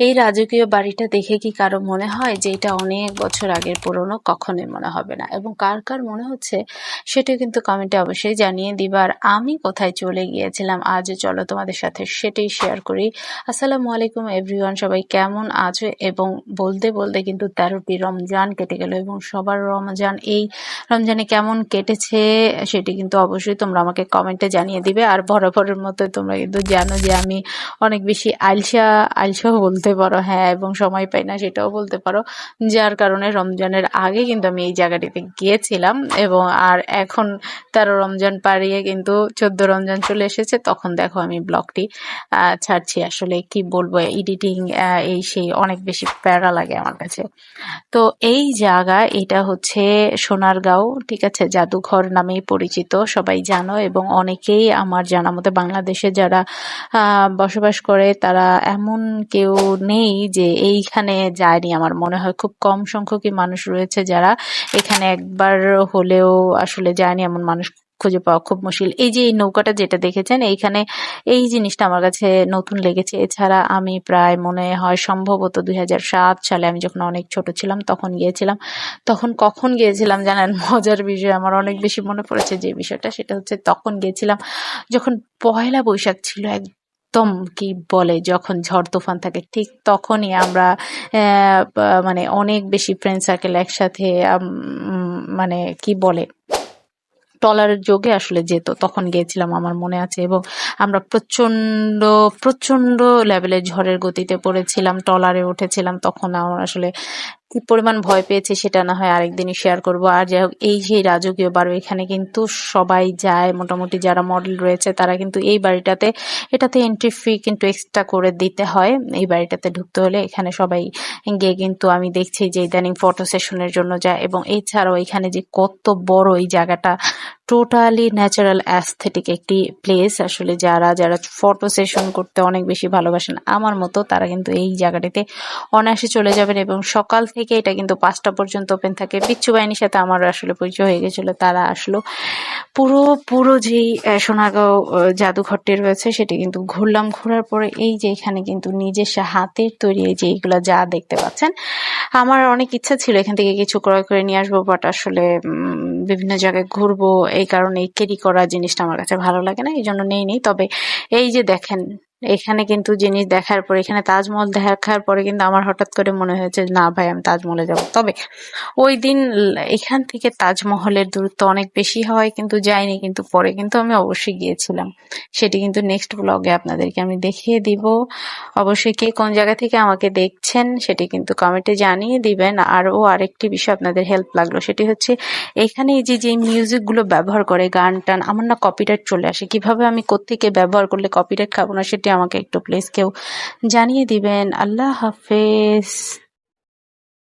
এই রাজকীয় বাড়িটা দেখে কি কারো মনে হয় যে এটা অনেক বছর আগের পুরনো? কখনোই মনে হবে না। এবং কার কার মনে হচ্ছে সেটা কিন্তু কমেন্টে অবশ্যই জানিয়ে দিবা। আর আমি কোথায় চলে গিয়েছিলাম আজ, চলো তোমাদের সাথে সেটাই শেয়ার করি। আসসালামু আলাইকুম এভরিওয়ান, সবাই কেমন আছো? এবং বলতে বলতে কিন্তু 13টি রমজান কেটে গেল, এবং সবার রমজান এই রমজানে কেমন কেটেছে সেটি কিন্তু অবশ্যই তোমরা আমাকে কমেন্টে জানিয়ে দিবে। আর বরাবরের মতো তোমরা কিন্তু জানো যে আমি অনেক বেশি আলসাও বলতে পারো, হ্যাঁ, এবং সময় পাই না সেটাও বলতে পারো। যার কারণে রমজানের আগে কিন্তু আমি এই জায়গাটিতে গিয়েছিলাম, এবং আর এখন 13 রমজান পাড়িয়ে কিন্তু 14 রমজান চলে এসেছে। তখন দেখো আমি ব্লগটি ছাড়ছি। আসলে কি বলবো, এডিটিং এই সেই অনেক বেশি প্যারা লাগে আমার কাছে। তো এই জায়গা, এটা হচ্ছে সোনারগাঁও, ঠিক আছে, জাদুঘর নামেই পরিচিত, সবাই জানো। এবং অনেকেই আমার জানা মতে বাংলাদেশে যারা বসবাস করে তারা এমন কেউ নেই যে এইখানে যায়নি। আমার মনে হয় খুব কম সংখ্যকই মানুষ রয়েছে যারা এখানে একবার হলেও আসলে যায়নি, এমন মানুষ খুঁজে পাওয়া খুব মুশকিল। এই যে এই নৌকাটা যেটা দেখেছেন এইখানে, এই জিনিসটা আমার কাছে নতুন লেগেছে। এছাড়া আমি প্রায় মনে হয় সম্ভবত 2007 সালে, আমি যখন অনেক ছোট ছিলাম তখন গিয়েছিলাম। তখন কখন গিয়েছিলাম জানেন? মজার বিষয় আমার অনেক বেশি মনে পড়েছে যে বিষয়টা, সেটা হচ্ছে তখন গিয়েছিলাম যখন পয়লা বৈশাখ ছিল। একদম কি বলে, যখন ঝড় তুফান থাকে ঠিক তখনই আমরা মানে অনেক বেশি ফ্রেন্ড সার্কেল একসাথে মানে কি বলে ট্রলারের যোগে আসলে যেত, তখন গিয়েছিলাম আমার মনে আছে। এবং আমরা প্রচন্ড প্রচন্ড লেভেলের ঝড়ের গতিতে পড়েছিলাম, ট্রলারে উঠেছিলাম। তখন আমার আসলে কি পরিমাণ ভয় পেয়েছি সেটা না হয় আরেকদিনই শেয়ার করব। আর যাই হোক, এই যে রাজকীয় বাড়ি, এখানে কিন্তু সবাই যায়, মোটামুটি যারা মডেল রয়েছে তারা কিন্তু এই বাড়িটাতে, এটাতে এন্ট্রি ফি কিন্তু এক্সট্রা করে দিতে হয় এই বাড়িটাতে ঢুকতে হলে। এখানে সবাই গিয়ে কিন্তু আমি দেখছি যে ইদানিং ফটো সেশনের জন্য যায়। এবং এছাড়াও এখানে যে কত বড় এই জায়গাটা, টোটালি ন্যাচারাল অ্যাস্থেটিক একটি প্লেস। আসলে যারা যারা ফটো সেশন করতে অনেক বেশি ভালোবাসেন আমার মতো, তারা কিন্তু এই জায়গাটিতে অনায়াসে চলে যাবেন। এবং সকাল থেকে এটা কিন্তু 5টা পর্যন্ত ওপেন থাকে। বিচ্ছু বাহিনীর সাথে আমার আসলে পরিচয় হয়ে গেছিল, তারা আসলো পুরো পুরো যেই সোনারগাঁও জাদুঘরটি রয়েছে সেটি কিন্তু ঘুরলাম। ঘোরার পরে এই যে এখানে কিন্তু নিজস্ব হাতের তৈরি এই যে এইগুলা যা দেখতে পাচ্ছেন, আমার অনেক ইচ্ছা ছিল এখান থেকে কিছু ক্রয় করে নিয়ে আসবো, বাট আসলে বিভিন্ন জায়গায় ঘুরবো এই কারণে এই ক্যারি করা জিনিসটা আমার কাছে ভালো লাগে না, এই জন্য নেই। তবে এই যে দেখেন, এখানে কিন্তু জিনিস দেখার পরে, এখানে তাজমহল দেখার পরে কিন্তু আমার হঠাৎ করে মনে হয়েছে না ভাই আমি তাজমহলে যাব। তবে ওই দিন এখান থেকে তাজমহলের দূরত্ব অনেক বেশি হয় কিন্তু যাইনি, কিন্তু পরে কিন্তু আমি অবশ্যই গিয়েছিলাম। সেটি কিন্তু নেক্সট ব্লগে আপনাদেরকে আমি দেখিয়ে দিব। অবশ্যই কে কোন জায়গা থেকে আমাকে দেখছেন সেটি কিন্তু কমেন্টে জানিয়ে দিবেন। আরও আরেকটি বিষয় আপনাদের হেল্প লাগলো, সেটি হচ্ছে এখানে এই যে যে মিউজিক গুলো ব্যবহার করে, গান টান, আমার না কপিরাইট চলে আসে। কিভাবে আমি কোত্থেকে ব্যবহার করলে কপিরাইট খাবো না সেটি আমাকে একটু প্লিজ কেউ জানিয়ে দিবেন। আল্লাহ হাফেজ।